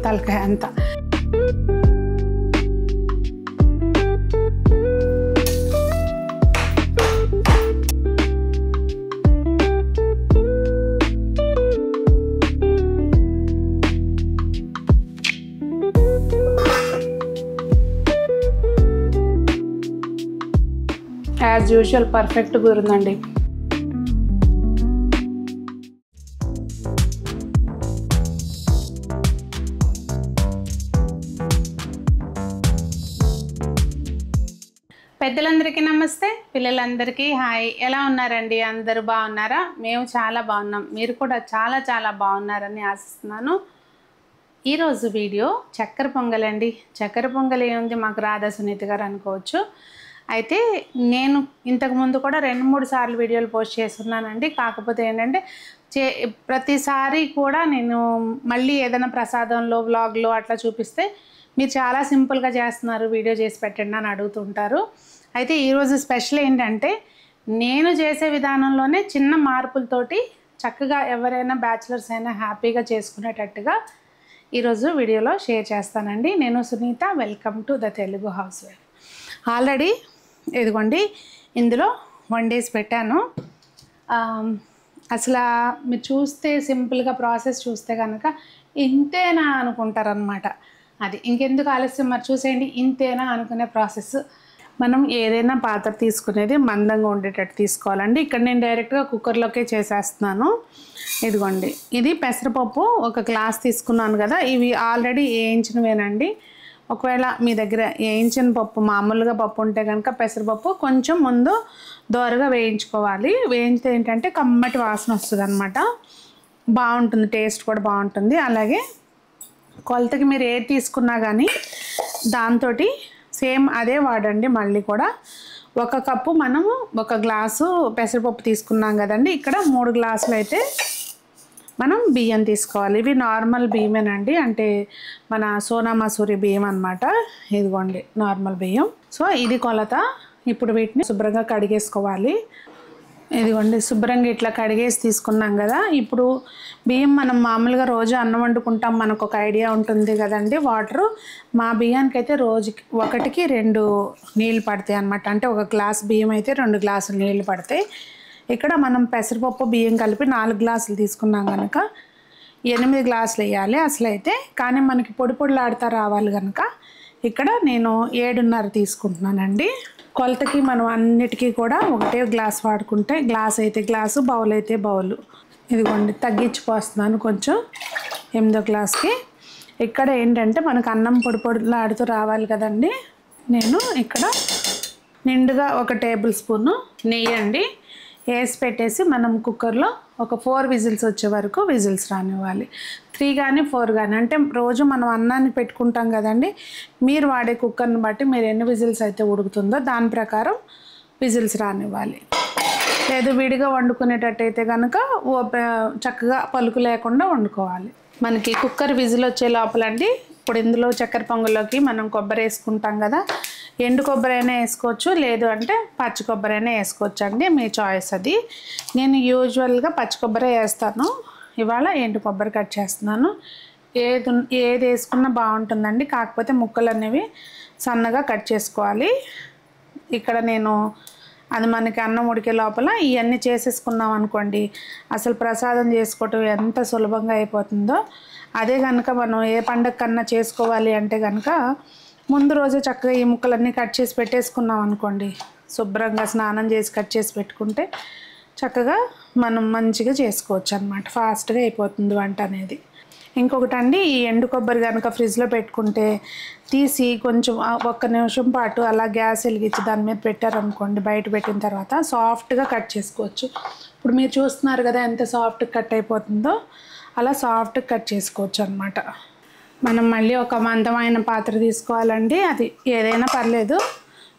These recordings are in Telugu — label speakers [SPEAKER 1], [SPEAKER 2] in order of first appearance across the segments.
[SPEAKER 1] తలకాయ అంతా. యాజ్ యూజువల్ పర్ఫెక్ట్ కుదిరిందండి. పెద్దలందరికీ నమస్తే, పిల్లలందరికీ హాయ్. ఎలా ఉన్నారండి? అందరూ బాగున్నారా? మేము చాలా బాగున్నాం. మీరు కూడా చాలా చాలా బాగున్నారని ఆశిస్తున్నాను. ఈరోజు వీడియో చక్కెర పొంగల్ అండి. చక్కెర పొంగల్ ఏముంది, మాకు రాధా సునీత గారు అనుకోవచ్చు. అయితే నేను ఇంతకుముందు కూడా 2-3 సార్లు వీడియోలు పోస్ట్ చేస్తున్నానండి. కాకపోతే ఏంటంటే ప్రతిసారి కూడా నేను మళ్ళీ ఏదైనా ప్రసాదంలో వ్లాగ్లో అట్లా చూపిస్తే మీరు చాలా సింపుల్గా చేస్తున్నారు, వీడియో చేసి పెట్టండి అని అడుగుతుంటారు. అయితే ఈరోజు స్పెషల్ ఏంటంటే నేను చేసే విధానంలోనే చిన్న మార్పులతోటి చక్కగా ఎవరైనా బ్యాచిలర్స్ అయినా హ్యాపీగా చేసుకునేటట్టుగా ఈరోజు వీడియోలో షేర్ చేస్తానండి. నేను Sunitha, welcome to the Telugu housewife. Already ఇదిగోండి ఇందులో వండేసి పెట్టాను. అసలు మీరు చూస్తే సింపుల్గా ప్రాసెస్ చూస్తే కనుక ఇంతేనా అనుకుంటారనమాట. అది ఇంకెందుకు ఆలస్యం, మరి చూసేయండి. ఇంతేనా అనుకునే ప్రాసెస్. మనం ఏదైనా పాత్ర తీసుకునేది మందంగా ఉండేటట్టు తీసుకోవాలండి. ఇక్కడ నేను డైరెక్ట్గా కుక్కర్లోకే చేసేస్తున్నాను. ఇదిగోండి, ఇది పెసరపప్పు 1 గ్లాస్ తీసుకున్నాను కదా. ఇవి ఆల్రెడీ వేయించినవేనండి. ఒకవేళ మీ దగ్గర వేయించిన పప్పు, మామూలుగా పప్పు ఉంటే కనుక పెసరపప్పు కొంచెం ముందు దోరగా వేయించుకోవాలి. వేయించితే ఏంటంటే కమ్మటి వాసన వస్తుంది అనమాట. బాగుంటుంది, టేస్ట్ కూడా బాగుంటుంది. అలాగే కొలతకి మీరు ఏది తీసుకున్నా కానీ దాంతో సేమ్ అదే వాడండి. మళ్ళీ కూడా 1 కప్పు మనము 1 గ్లాసు పెసరపప్పు తీసుకున్నాం కదండి. ఇక్కడ 3 గ్లాసులు అయితే మనం బియ్యం తీసుకోవాలి. ఇవి నార్మల్ బియ్యమేనండి, అంటే మన సోనా మసూరి బియ్యం అనమాట. ఇదిగోండి నార్మల్ బియ్యం. సో ఇది కొలత. ఇప్పుడు వీటిని శుభ్రంగా కడిగేసుకోవాలి. ఇదిగోండి శుభ్రంగా ఇట్లా కడిగేసి తీసుకున్నాం కదా. ఇప్పుడు బియ్యం మనం మామూలుగా రోజు అన్నం వండుకుంటాం, మనకు ఒక ఐడియా ఉంటుంది కదండి. వాటరు మా బియ్యానికి అయితే రోజుకి 1కి 2 నీళ్ళు పడతాయి అనమాట. అంటే 1 గ్లాస్ బియ్యం అయితే 2 గ్లాసులు నీళ్ళు పడతాయి. ఇక్కడ మనం పెసరపప్పు బియ్యం కలిపి 4 గ్లాసులు తీసుకున్నాం కనుక 8 గ్లాసులు వేయాలి అసలు అయితే. కానీ మనకి పొడి పొడిలాడుతూ రావాలి కనుక ఇక్కడ నేను 7.5 తీసుకుంటున్నానండి. కొలతకి మనం అన్నిటికీ కూడా ఒకటే గ్లాస్ వాడుకుంటే, గ్లాస్ అయితే గ్లాసు, బౌల్ అయితే బౌలు. ఇదిగోండి తగ్గించిపోస్తున్నాను కొంచెం 8వ గ్లాస్కి. ఇక్కడ ఏంటంటే మనకు అన్నం పొడి పొడిలాడుతూ రావాలి కదండి. నేను ఇక్కడ నిండుగా 1 టేబుల్ స్పూను నెయ్యి అండి వేసి పెట్టేసి మనం కుక్కర్లో ఒక 4 విజిల్స్ వచ్చే వరకు విజిల్స్ రానివ్వాలి. 3 కానీ 4 కానీ, అంటే రోజు మనం అన్నాన్ని పెట్టుకుంటాం కదండి. మీరు వాడే కుక్కర్ని బట్టి మీరు ఎన్ని విజిల్స్ అయితే ఉడుకుతుందో దాని ప్రకారం విజిల్స్ రానివ్వాలి. లేదు విడిగా వండుకునేటట్టయితే కనుక చక్కగా పలుకు లేకుండా వండుకోవాలి. మనకి కుక్కర్ విజిల్ వచ్చే లోపలండి ఇప్పుడు ఇందులో చక్కెర పొంగల్లోకి మనం కొబ్బరి వేసుకుంటాం కదా. ఎండు కొబ్బరి అయినా వేసుకోవచ్చు, లేదు అంటే పచ్చి కొబ్బరి అయినా వేసుకోవచ్చు అండి, మీ చాయిస్ అది. నేను యూజువల్గా పచ్చి కొబ్బరి వేస్తాను. ఇవాళ ఎండు కొబ్బరి కట్ చేస్తున్నాను. ఏది వేసుకున్నా బాగుంటుందండి, కాకపోతే ముక్కలు అనేవి సన్నగా కట్ చేసుకోవాలి. ఇక్కడ నేను అది మనకి అన్నం ఉడికే లోపల ఇవన్నీ చేసేసుకున్నాం అనుకోండి, అసలు ప్రసాదం చేసుకోవటం ఎంత సులభంగా అయిపోతుందో. అదే కనుక మనం ఏ పండగ కన్నా చేసుకోవాలి అంటే కనుక ముందు రోజే చక్కగా ఈ ముక్కలన్నీ కట్ చేసి పెట్టేసుకున్నాం అనుకోండి, శుభ్రంగా స్నానం చేసి కట్ చేసి పెట్టుకుంటే చక్కగా మనం మంచిగా చేసుకోవచ్చు అనమాట. ఫాస్ట్గా అయిపోతుంది వంట అనేది. ఇంకొకటి అండి, ఈ ఎండు కొబ్బరి కనుక ఫ్రిడ్జ్లో పెట్టుకుంటే తీసి కొంచెం 1 నిమిషం పాటు అలా గ్యాస్ వెలిగించి దాని మీద పెట్టారనుకోండి, బయట పెట్టిన తర్వాత సాఫ్ట్గా కట్ చేసుకోవచ్చు. ఇప్పుడు మీరు చూస్తున్నారు కదా ఎంత సాఫ్ట్గా కట్ అయిపోతుందో, అలా సాఫ్ట్గా కట్ చేసుకోవచ్చు అనమాట. మనం మళ్ళీ ఒక మందమైన పాత్ర తీసుకోవాలండి. అది ఏదైనా పర్లేదు,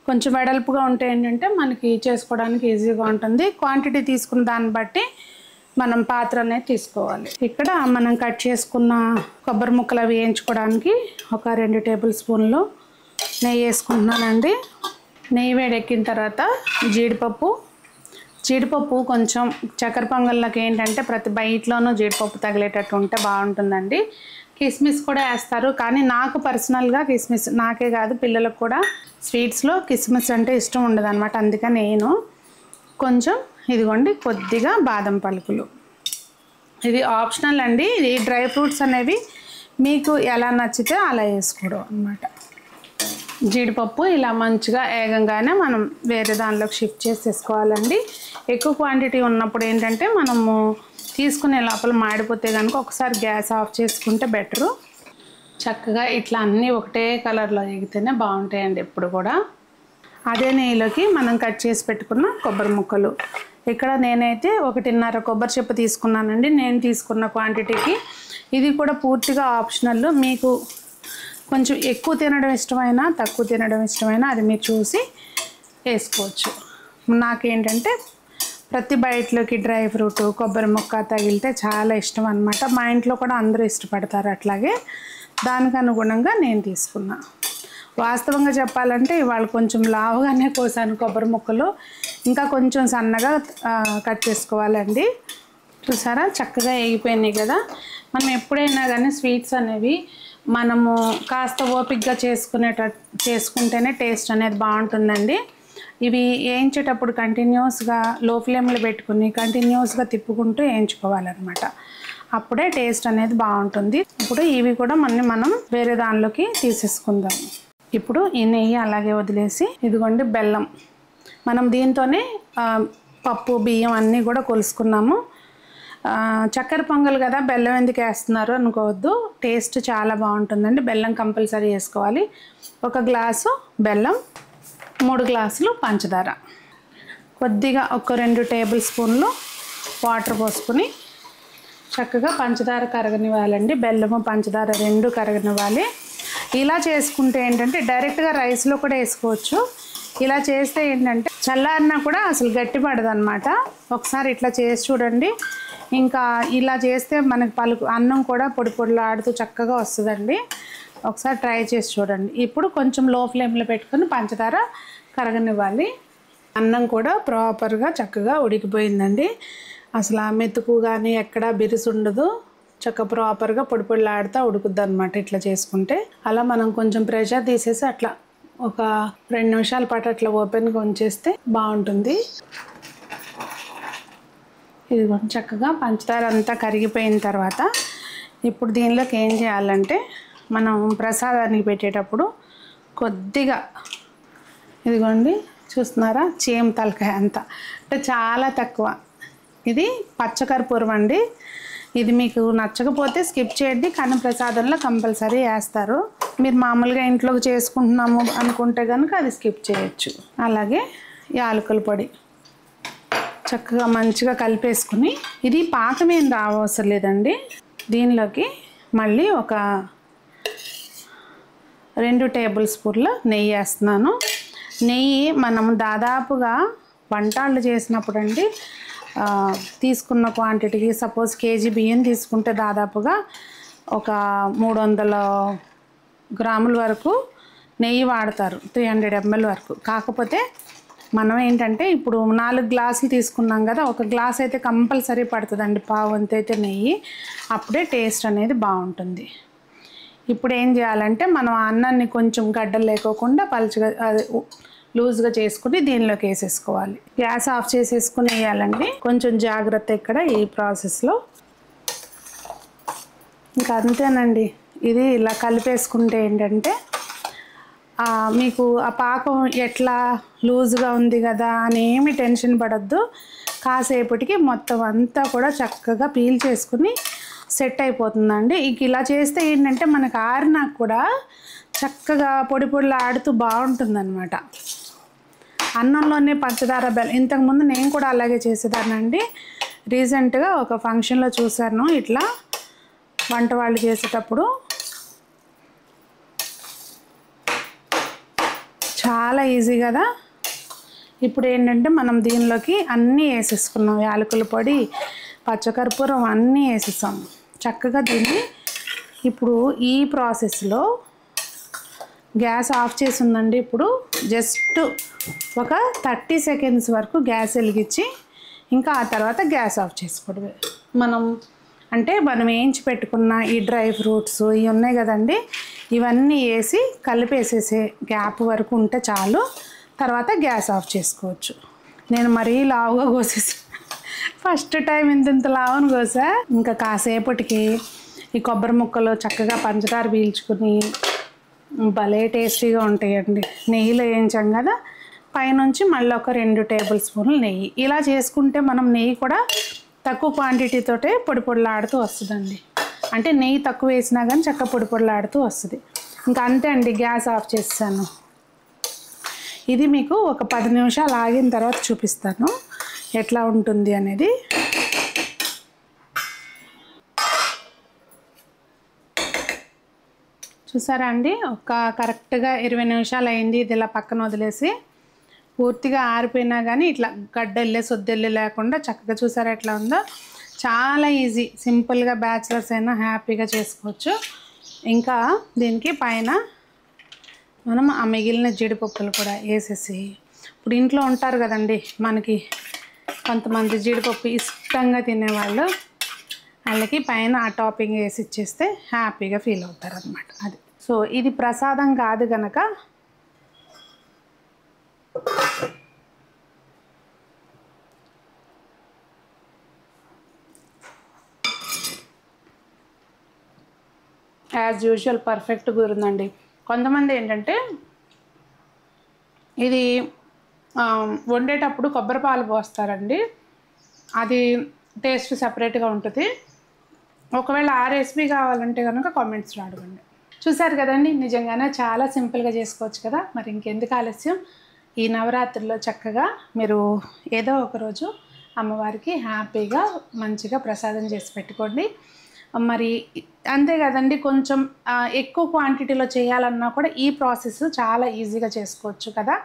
[SPEAKER 1] కొంచెం వెడల్పుగా ఉంటే ఏంటంటే మనకి చేసుకోవడానికి ఈజీగా ఉంటుంది. క్వాంటిటీ తీసుకున్న దాన్ని బట్టి మనం పాత్ర అనేది తీసుకోవాలి. ఇక్కడ మనం కట్ చేసుకున్న కొబ్బరి ముక్కలు అవి వేయించుకోవడానికి ఒక 2 టేబుల్ స్పూన్లు నెయ్యి వేసుకుంటున్నానండి. నెయ్యి వేడెక్కిన తర్వాత జీడిపప్పు, జీడిపప్పు కొంచెం చక్కెర పొంగల్లోకి ఏంటంటే ప్రతి బయటలోనూ జీడిపప్పు తగిలేటట్టు ఉంటే బాగుంటుందండి. కిస్మిస్ కూడా వేస్తారు, కానీ నాకు పర్సనల్గా కిస్మిస్, నాకే కాదు పిల్లలకు కూడా స్వీట్స్లో కిస్మిస్ అంటే ఇష్టం ఉండదు అనమాట. అందుకని నేను కొంచెం ఇదిగోండి కొద్దిగా బాదం పలుకులు, ఇది ఆప్షనల్ అండి. ఇది డ్రై ఫ్రూట్స్ అనేవి మీకు ఎలా నచ్చితే అలా వేసుకోవడం అనమాట. జీడిపప్పు ఇలా మంచిగా ఏగంగానే మనం వేరే దానిలోకి షిఫ్ట్ చేసేసుకోవాలండి. ఎక్కువ క్వాంటిటీ ఉన్నప్పుడు ఏంటంటే మనము తీసుకునే లోపల మాడిపోతే కనుక ఒకసారి గ్యాస్ ఆఫ్ చేసుకుంటే బెటరు. చక్కగా ఇట్లా అన్నీ ఒకటే కలర్లో ఎగితేనే బాగుంటాయండి ఎప్పుడు కూడా. అదే నెయ్యిలోకి మనం కట్ చేసి పెట్టుకున్న కొబ్బరి ముక్కలు, ఇక్కడ నేనైతే 1.5 కొబ్బరి చెప్పు తీసుకున్నానండి నేను తీసుకున్న క్వాంటిటీకి. ఇది కూడా పూర్తిగా ఆప్షనల్, మీకు కొంచెం ఎక్కువ తినడం ఇష్టమైనా తక్కువ తినడం ఇష్టమైనా అది మీరు చూసి వేసుకోవచ్చు. నాకేంటంటే ప్రతి బయటలోకి డ్రై ఫ్రూట్ కొబ్బరి ముక్క తగిలితే చాలా ఇష్టం అనమాట. మా ఇంట్లో కూడా అందరూ ఇష్టపడతారు అట్లాగే, దానికి అనుగుణంగా నేను తీసుకున్నా. వాస్తవంగా చెప్పాలంటే ఇవాళ కొంచెం లావుగానే కోసాను కొబ్బరి ముక్కలు, ఇంకా కొంచెం సన్నగా కట్ చేసుకోవాలండి. చూసారా చక్కగా వేగిపోయినాయి కదా. మనం ఎప్పుడైనా కానీ స్వీట్స్ అనేవి మనము కాస్త ఓపికగా చేసుకుంటేనే టేస్ట్ అనేది బాగుంటుందండి. ఇవి వేయించేటప్పుడు కంటిన్యూస్గా లో ఫ్లేమ్లో పెట్టుకుని కంటిన్యూస్గా తిప్పుకుంటూ వేయించుకోవాలన్నమాట, అప్పుడే టేస్ట్ అనేది బాగుంటుంది. ఇప్పుడు ఇవి కూడా మనం వేరే దానిలోకి తీసేసుకుందాం. ఇప్పుడు ఈ నెయ్యి అలాగే వదిలేసి ఇదిగోండి బెల్లం, మనం దీంతోనే పప్పు బియ్యం అన్నీ కూడా కొలుసుకున్నాము. చక్కెర పొంగల్ కదా బెల్లం ఎందుకు వేస్తున్నారు అనుకోవద్దు, టేస్ట్ చాలా బాగుంటుందండి. బెల్లం కంపల్సరీ వేసుకోవాలి. 1 గ్లాసు బెల్లం, 3 గ్లాసులు పంచదార, కొద్దిగా ఒక 2 టేబుల్ స్పూన్లు వాటర్ పోసుకొని చక్కగా పంచదార కరగనివ్వాలండి. బెల్లము పంచదార 2 కరగనివ్వాలి. ఇలా చేసుకుంటే ఏంటంటే డైరెక్ట్గా రైస్లో కూడా వేసుకోవచ్చు. ఇలా చేస్తే ఏంటంటే చల్లారినా కూడా అసలు గట్టి పడదు అనమాట. ఒకసారి ఇట్లా చేసి చూడండి. ఇంకా ఇలా చేస్తే మనకి అన్నం కూడా పొడి పొడిలాడుతూ చక్కగా వస్తుందండి. ఒకసారి ట్రై చేసి చూడండి. ఇప్పుడు కొంచెం లో ఫ్లేమ్లో పెట్టుకొని పంచదార కరగనివ్వాలి. అన్నం కూడా ప్రాపర్గా చక్కగా ఉడికిపోయిందండి. అసలు ఆ మెతుకు కానీ ఎక్కడా బిరుసు ఉండదు, చక్కగా ప్రాపర్గా పొడి పొడిలాడుతూ ఉడుకుద్ది అనమాట ఇట్లా చేసుకుంటే. అలా మనం కొంచెం ప్రెషర్ తీసేసి అట్లా ఒక 2 నిమిషాల పాటు అట్లా ఓపెన్గా ఉంచేస్తే బాగుంటుంది. ఇది కొంచెం చక్కగా పంచదార అంతా కరిగిపోయిన తర్వాత ఇప్పుడు దీనిలోకి ఏం చేయాలంటే మనం ప్రసాదానికి పెట్టేటప్పుడు కొద్దిగా ఇదిగోండి చూస్తున్నారా చేమ తలకాయ అంతా, అంటే చాలా తక్కువ. ఇది పచ్చకర్పూరం అండి. ఇది మీకు నచ్చకపోతే స్కిప్ చేయండి, కానీ ప్రసాదంలో కంపల్సరీ వేస్తారు. మీరు మామూలుగా ఇంట్లోకి చేసుకుంటున్నాము అనుకుంటే కనుక అది స్కిప్ చేయొచ్చు. అలాగే యాలకుల పొడి చక్కగా మంచిగా కలిపేసుకుని, ఇది పాకం ఏం రావసరం లేదండి. దీనిలోకి మళ్ళీ ఒక 2 టేబుల్ స్పూన్ల నెయ్యి వేస్తున్నాను. నెయ్యి మనం దాదాపుగా వంటలు చేసినప్పుడు అండి తీసుకున్న క్వాంటిటీకి సపోజ్ కేజీ బియ్యం తీసుకుంటే దాదాపుగా ఒక 300 గ్రాముల వరకు నెయ్యి వాడతారు, 300 ml వరకు. కాకపోతే మనం ఏంటంటే ఇప్పుడు 4 గ్లాసులు తీసుకున్నాం కదా, 1 గ్లాస్ అయితే కంపల్సరీ పడుతుందండి, పావు వంతు అయితే నెయ్యి, అప్పుడే టేస్ట్ అనేది బాగుంటుంది. ఇప్పుడు ఏం చేయాలంటే మనం అన్నాన్ని కొంచెం గడ్డలు లేకోకుండా పలుచగా లూజ్గా చేసుకుని దీనిలోకి వేసేసుకోవాలి. గ్యాస్ ఆఫ్ చేసేసుకుని వేయాలండి. కొంచెం జాగ్రత్త ఇక్కడ ఈ ప్రాసెస్లో. ఇంకా అంతేనండి. ఇది ఇలా కలిపేసుకుంటే ఏంటంటే మీకు ఆ పాకం ఎట్లా లూజ్గా ఉంది కదా అని ఏమి టెన్షన్ పడద్దు. కాసేపటికి మొత్తం అంతా కూడా చక్కగా పీల్ చేసుకుని సెట్ అయిపోతుందండి. ఇక ఇలా చేస్తే ఏంటంటే మనకు ఆరినాక కూడా చక్కగా పొడి పొడిలా ఆడుతూ బాగుంటుందన్నమాట. అన్నంలోనే పంచదార బెల్లం, ఇంతకుముందు నేను కూడా అలాగే చేసేదానండి. రీసెంట్గా ఒక ఫంక్షన్లో చూశాను ఇట్లా వంట వాళ్ళు చేసేటప్పుడు. చాలా ఈజీ కదా. ఇప్పుడు ఏంటంటే మనం దీనిలోకి అన్నీ వేసేసుకున్నాం, యాలకుల పొడి పచ్చకర్పూరం అన్నీ వేసేసాం. చక్కగా దీన్ని ఇప్పుడు ఈ ప్రాసెస్లో గ్యాస్ ఆఫ్ చేసి ఉందండి. ఇప్పుడు జస్ట్ ఒక 30 సెకండ్స్ వరకు గ్యాస్ వెలిగించి ఇంకా ఆ తర్వాత గ్యాస్ ఆఫ్ చేసుకోవడమే. మనం వేయించి పెట్టుకున్న ఈ డ్రై ఫ్రూట్స్ ఇవి ఉన్నాయి కదండి, ఇవన్నీ వేసి కలిపేసేసే గ్యాప్ వరకు ఉంటే చాలు. తర్వాత గ్యాస్ ఆఫ్ చేసుకోవచ్చు. నేను మరీ లావుగా కోసేసి ఫస్ట్ టైం ఇంత లావును కోసా. ఇంకా కాసేపటికి ఈ కొబ్బరి ముక్కలు చక్కగా పంచదార పీల్చుకుని భలే టేస్టీగా ఉంటాయండి. నెయ్యిలో వేయించాం కదా, పైనుంచి మళ్ళీ ఒక 2 టేబుల్ స్పూన్లు నెయ్యి. ఇలా చేసుకుంటే మనం నెయ్యి కూడా తక్కువ క్వాంటిటీతోటే పొడి పొడిలాడుతూ వస్తుందండి. అంటే నెయ్యి తక్కువ వేసినా కానీ చక్కగా పొడి పొడిలాడుతూ వస్తుంది. ఇంకా అంతే అండి, గ్యాస్ ఆఫ్ చేస్తాను. ఇది మీకు ఒక 10 నిమిషాలు ఆగిన తర్వాత చూపిస్తాను ఎట్లా ఉంటుంది అనేది. చూసారా అండి, ఒక కరెక్ట్గా 20 నిమిషాలు అయింది. ఇది ఇలా పక్కన వదిలేసి పూర్తిగా ఆరిపోయినా కానీ ఇట్లా గడ్డెళ్ళే సొద్దెళ్ళే లేకుండా చక్కగా చూసారా ఎట్లా ఉందో. చాలా ఈజీ, సింపుల్గా బ్యాచిలర్స్ అయినా హ్యాపీగా చేసుకోవచ్చు. ఇంకా దీనికి పైన మనం ఆ మిగిలిన జీడిపప్పులు కూడా వేసేసి, ఇప్పుడు ఇంట్లో ఉంటారు కదండి మనకి కొంతమంది జీడిపప్పు ఇష్టంగా తినేవాళ్ళు, వాళ్ళకి పైన ఆ టాపింగ్ వేసి ఇచ్చేస్తే హ్యాపీగా ఫీల్ అవుతారు అనమాట. అది సో ఇది ప్రసాదం కాదు కనుక యాజ్ యూజువల్ పర్ఫెక్ట్ కుదిరిందండి. కొంతమంది ఏంటంటే ఇది వండేటప్పుడు కొబ్బరి పాలు పోస్తారండి, అది టేస్ట్ సపరేట్గా ఉంటుంది. ఒకవేళ ఆ రెసిపీ కావాలంటే కనుక కామెంట్స్లో అడగండి. చూసారు కదండి, నిజంగానే చాలా సింపుల్గా చేసుకోవచ్చు కదా. మరి ఇంకెందుకు ఆలస్యం, ఈ నవరాత్రుల్లో చక్కగా మీరు ఏదో ఒకరోజు అమ్మవారికి హ్యాపీగా మంచిగా ప్రసాదం చేసి పెట్టుకోండి. మరి అంతే కదండి, కొంచెం ఎక్కువ క్వాంటిటీలో చేయాలన్నా కూడా ఈ ప్రాసెస్ చాలా ఈజీగా చేసుకోవచ్చు కదా.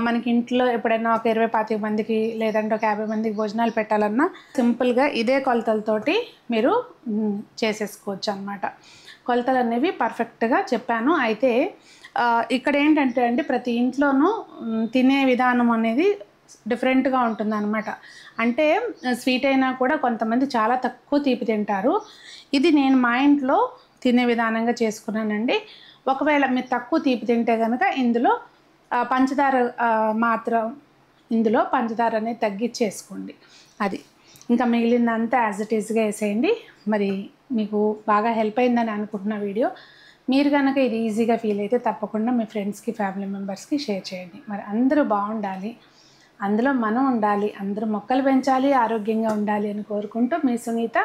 [SPEAKER 1] మనకి ఇంట్లో ఎప్పుడైనా ఒక 20-25 మందికి లేదంటే ఒక 50 మందికి భోజనాలు పెట్టాలన్నా సింపుల్గా ఇదే కొలతలతోటి మీరు చేసేసుకోవచ్చు అన్నమాట. కొలతలు అనేవి పర్ఫెక్ట్గా చెప్పాను. అయితే ఇక్కడ ఏంటంటే అండి, ప్రతి ఇంట్లోనూ తినే విధానం అనేది డిఫరెంట్గా ఉంటుందన్నమాట. అంటే స్వీట్ అయినా కూడా కొంతమంది చాలా తక్కువ తీపి తింటారు. ఇది నేను మా ఇంట్లో తినే విధానంగా చేసుకున్నానండి. ఒకవేళ మీరు తక్కువ తీపి తింటే కనుక ఇందులో పంచదార ఇందులో పంచదార అనేది తగ్గించేసుకోండి. అది ఇంకా మిగిలిందంతా యాజ్ ఇట్ ఈస్గా వేసేయండి. మరి మీకు బాగా హెల్ప్ అయిందని అనుకుంటున్న వీడియో. మీరు కనుక ఇది ఈజీగా ఫీల్ అయితే తప్పకుండా మీ ఫ్రెండ్స్కి, ఫ్యామిలీ మెంబర్స్కి షేర్ చేయండి. మరి అందరూ బాగుండాలి, అందులో మనం ఉండాలి, అందరూ మొక్కలు పెంచాలి, ఆరోగ్యంగా ఉండాలి అని కోరుకుంటూ మీ సునీత.